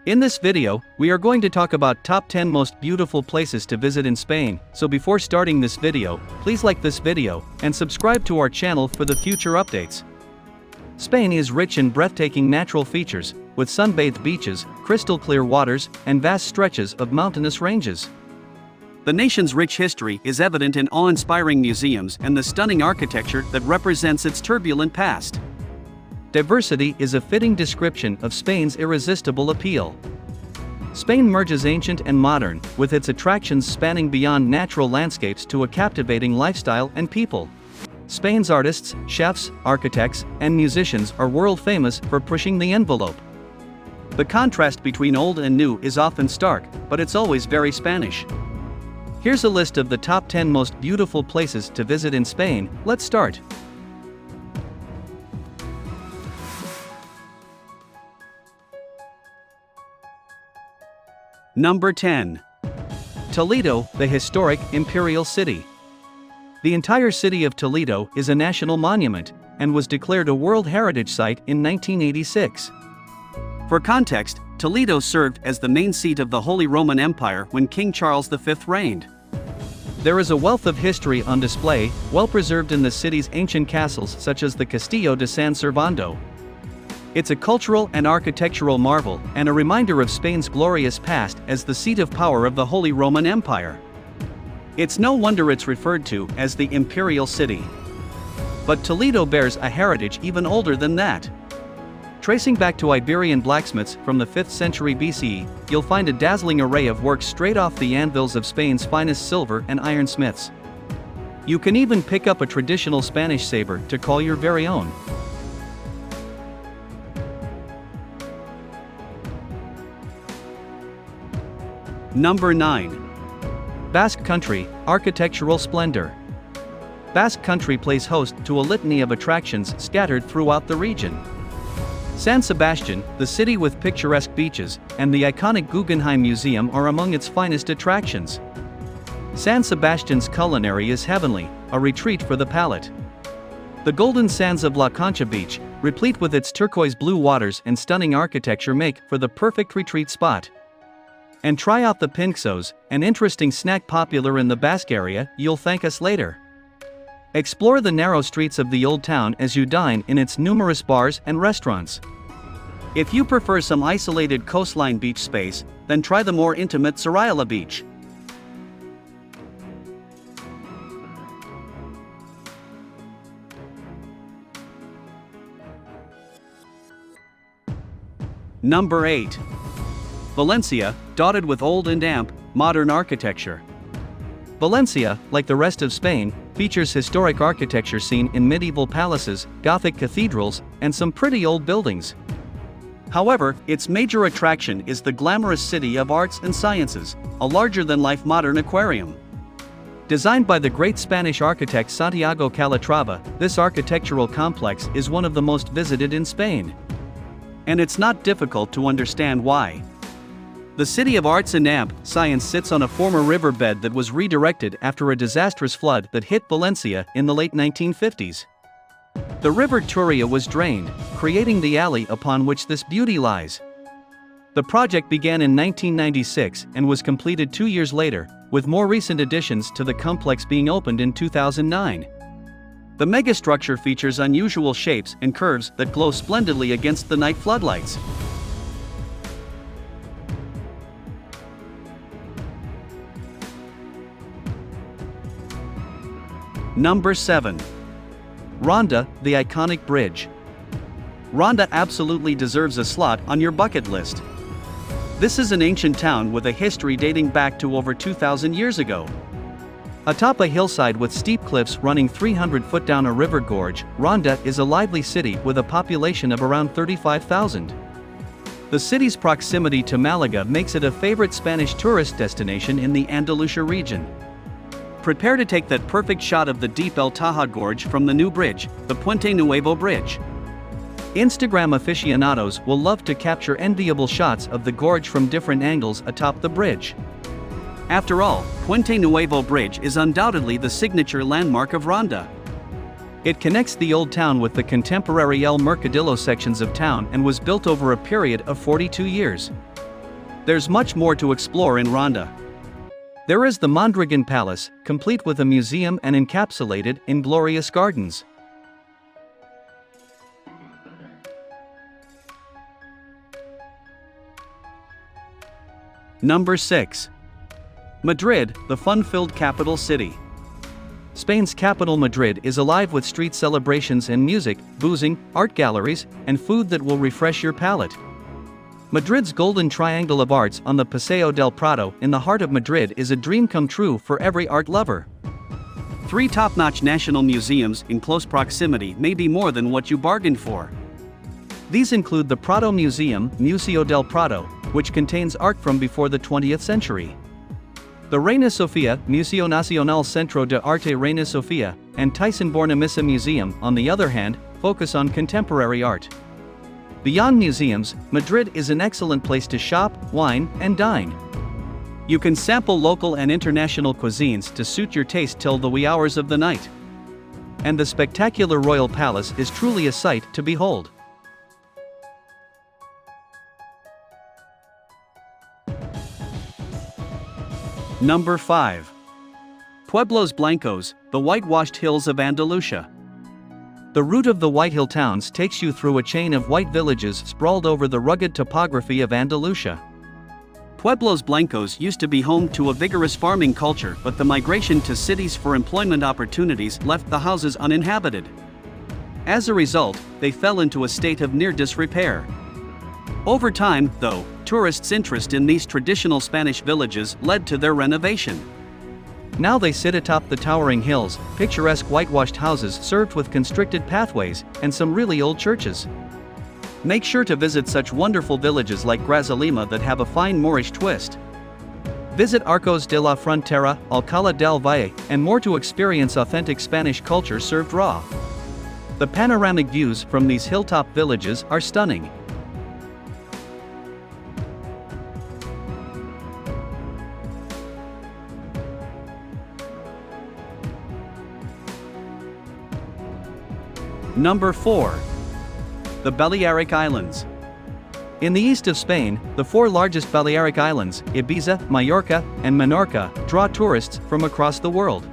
In this video, we are going to talk about top 10 most beautiful places to visit in Spain, so before starting this video, please like this video, and subscribe to our channel for the future updates. Spain is rich in breathtaking natural features, with sunbathed beaches, crystal clear waters, and vast stretches of mountainous ranges. The nation's rich history is evident in awe-inspiring museums and the stunning architecture that represents its turbulent past. Diversity is a fitting description of Spain's irresistible appeal. Spain merges ancient and modern, with its attractions spanning beyond natural landscapes to a captivating lifestyle and people. Spain's artists, chefs, architects, and musicians are world-famous for pushing the envelope. The contrast between old and new is often stark, but it's always very Spanish. Here's a list of the top 10 most beautiful places to visit in Spain. Let's start. Number 10. Toledo, the historic Imperial city. The entire city of Toledo is a national monument, and was declared a World Heritage Site in 1986. For context, Toledo served as the main seat of the Holy Roman Empire when King Charles V reigned. There is a wealth of history on display, well preserved in the city's ancient castles such as the Castillo de San Servando. It's a cultural and architectural marvel, and a reminder of Spain's glorious past as the seat of power of the Holy Roman Empire. It's no wonder it's referred to as the Imperial City. But Toledo bears a heritage even older than that. Tracing back to Iberian blacksmiths from the 5th century BCE, you'll find a dazzling array of works straight off the anvils of Spain's finest silver and iron smiths. You can even pick up a traditional Spanish saber to call your very own. Number 9. Basque Country, architectural splendor. Basque Country plays host to a litany of attractions scattered throughout the region. San Sebastian, the city with picturesque beaches, and the iconic Guggenheim Museum are among its finest attractions. San Sebastian's culinary is heavenly, a retreat for the palate. The golden sands of La Concha Beach, replete with its turquoise blue waters and stunning architecture, make for the perfect retreat spot. And try out the pinxos, an interesting snack popular in the Basque area. You'll thank us later. Explore the narrow streets of the old town as you dine in its numerous bars and restaurants. If you prefer some isolated coastline beach space, then try the more intimate Sarayala Beach. Number 8. Valencia, dotted with old and modern architecture. Valencia, like the rest of Spain, features historic architecture seen in medieval palaces, Gothic cathedrals, and some pretty old buildings. However, its major attraction is the glamorous City of Arts and Sciences, a larger-than-life modern aquarium. Designed by the great Spanish architect Santiago Calatrava, this architectural complex is one of the most visited in Spain. And it's not difficult to understand why. The City of Arts and Science sits on a former riverbed that was redirected after a disastrous flood that hit Valencia in the late 1950s. The river Turia was drained, creating the alley upon which this beauty lies. The project began in 1996 and was completed 2 years later, with more recent additions to the complex being opened in 2009. The megastructure features unusual shapes and curves that glow splendidly against the night floodlights. Number 7. Ronda, the iconic bridge. Ronda absolutely deserves a slot on your bucket list. This is an ancient town with a history dating back to over 2,000 years ago. Atop a hillside with steep cliffs running 300 foot down a river gorge, Ronda is a lively city with a population of around 35,000. The city's proximity to Malaga makes it a favorite Spanish tourist destination in the Andalusia region. Prepare to take that perfect shot of the deep El Taja Gorge from the new bridge, the Puente Nuevo Bridge. Instagram aficionados will love to capture enviable shots of the gorge from different angles atop the bridge. After all, Puente Nuevo Bridge is undoubtedly the signature landmark of Ronda. It connects the old town with the contemporary El Mercadillo sections of town and was built over a period of 42 years. There's much more to explore in Ronda. There is the Mondragon Palace, complete with a museum and encapsulated in glorious gardens. Number 6. Madrid, the fun-filled capital city. Spain's capital Madrid is alive with street celebrations and music, boozing, art galleries, and food that will refresh your palate. Madrid's golden triangle of arts on the Paseo del Prado in the heart of Madrid is a dream come true for every art lover. 3 top-notch national museums in close proximity may be more than what you bargained for. These include the Prado Museum, Museo del Prado, which contains art from before the 20th century. The Reina Sofia, Museo Nacional Centro de Arte Reina Sofia, and Thyssen-Bornemisza Museum, on the other hand, focus on contemporary art. Beyond museums, Madrid is an excellent place to shop, wine, and dine. You can sample local and international cuisines to suit your taste till the wee hours of the night. And the spectacular Royal Palace is truly a sight to behold. Number 5. Pueblos Blancos, the whitewashed hills of Andalusia. The route of the White Hill towns takes you through a chain of white villages sprawled over the rugged topography of Andalusia. Pueblos Blancos used to be home to a vigorous farming culture, but the migration to cities for employment opportunities left the houses uninhabited. As a result, they fell into a state of near disrepair. Over time, though, tourists' interest in these traditional Spanish villages led to their renovation. Now they sit atop the towering hills, picturesque whitewashed houses served with constricted pathways, and some really old churches. Make sure to visit such wonderful villages like Grazalema that have a fine Moorish twist. Visit Arcos de la Frontera, Alcalá del Valle, and more to experience authentic Spanish culture served raw. The panoramic views from these hilltop villages are stunning. Number 4. The Balearic Islands. In the east of Spain, the 4 largest Balearic Islands, Ibiza, Mallorca, and Menorca, draw tourists from across the world.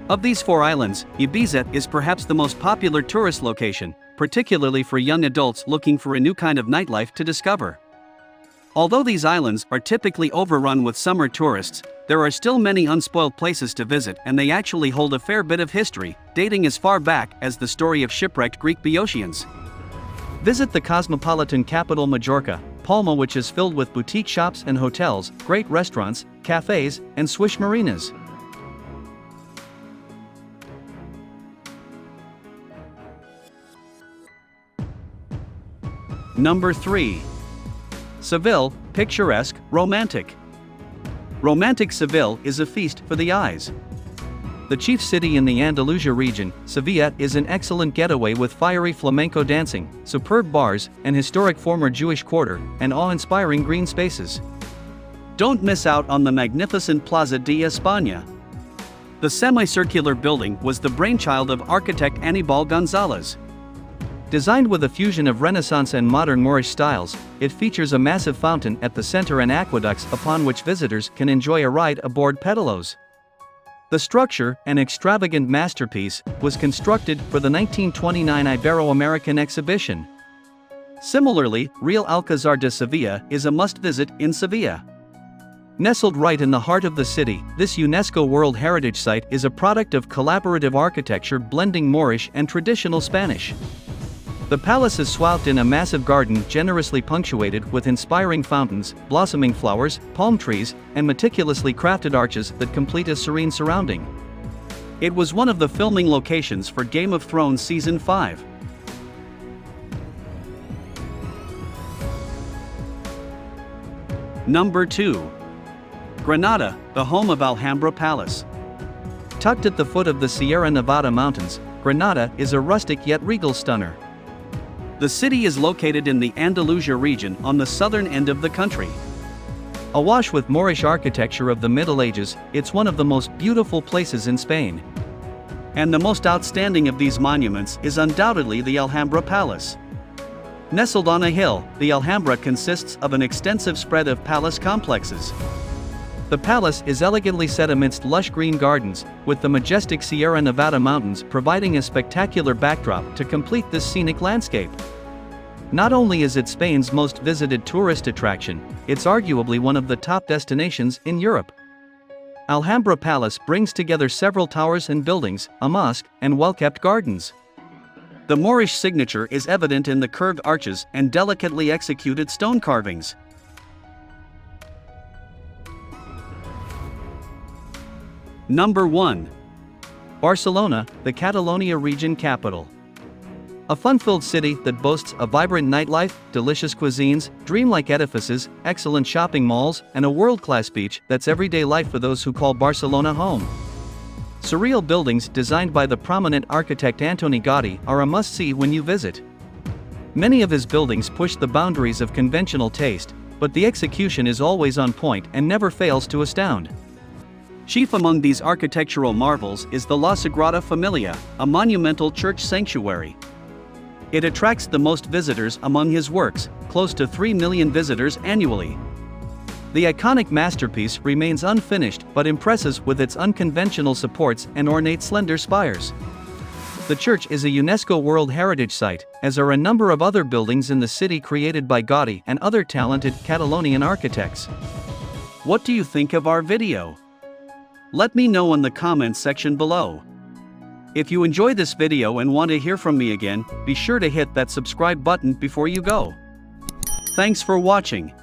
Of these 4 islands, Ibiza is perhaps the most popular tourist location, particularly for young adults looking for a new kind of nightlife to discover. Although these islands are typically overrun with summer tourists, there are still many unspoiled places to visit, and they actually hold a fair bit of history, dating as far back as the story of shipwrecked Greek Boeotians. Visit the cosmopolitan capital Majorca, Palma, which is filled with boutique shops and hotels, great restaurants, cafes, and swish marinas. Number 3. Seville, picturesque, romantic. Romantic Seville is a feast for the eyes. The chief city in the Andalusia region, Sevilla is an excellent getaway with fiery flamenco dancing, superb bars, an historic former Jewish quarter, and awe-inspiring green spaces. Don't miss out on the magnificent Plaza de España. The semicircular building was the brainchild of architect Aníbal González. Designed with a fusion of Renaissance and modern Moorish styles, it features a massive fountain at the center and aqueducts upon which visitors can enjoy a ride aboard pedalos. The structure, an extravagant masterpiece, was constructed for the 1929 Ibero-American exhibition. Similarly, Real Alcázar de Sevilla is a must-visit in Sevilla. Nestled right in the heart of the city, this UNESCO World Heritage Site is a product of collaborative architecture blending Moorish and traditional Spanish. The palace is swathed in a massive garden generously punctuated with inspiring fountains, blossoming flowers, palm trees, and meticulously crafted arches that complete a serene surrounding. It was one of the filming locations for Game of Thrones Season 5. Number 2. Granada, the home of Alhambra Palace. Tucked at the foot of the Sierra Nevada mountains, Granada is a rustic yet regal stunner. The city is located in the Andalusia region on the southern end of the country. Awash with Moorish architecture of the Middle Ages, it's one of the most beautiful places in Spain. And the most outstanding of these monuments is undoubtedly the Alhambra Palace. Nestled on a hill, the Alhambra consists of an extensive spread of palace complexes. The palace is elegantly set amidst lush green gardens, with the majestic Sierra Nevada mountains providing a spectacular backdrop to complete this scenic landscape. Not only is it Spain's most visited tourist attraction, it's arguably one of the top destinations in Europe. Alhambra Palace brings together several towers and buildings, a mosque, and well-kept gardens. The Moorish signature is evident in the curved arches and delicately executed stone carvings. Number 1. Barcelona, the Catalonia region capital. A fun-filled city that boasts a vibrant nightlife, delicious cuisines, dreamlike edifices, excellent shopping malls, and a world-class beach that's everyday life for those who call Barcelona home. Surreal buildings designed by the prominent architect Antoni Gaudí are a must-see when you visit. Many of his buildings push the boundaries of conventional taste, but the execution is always on point and never fails to astound. Chief among these architectural marvels is the La Sagrada Familia, a monumental church sanctuary. It attracts the most visitors among his works, close to 3 million visitors annually. The iconic masterpiece remains unfinished but impresses with its unconventional supports and ornate slender spires. The church is a UNESCO World Heritage Site, as are a number of other buildings in the city created by Gaudí and other talented Catalonian architects. What do you think of our video? Let me know in the comments section below. If you enjoy this video and want to hear from me again, be sure to hit that subscribe button before you go. Thanks for watching.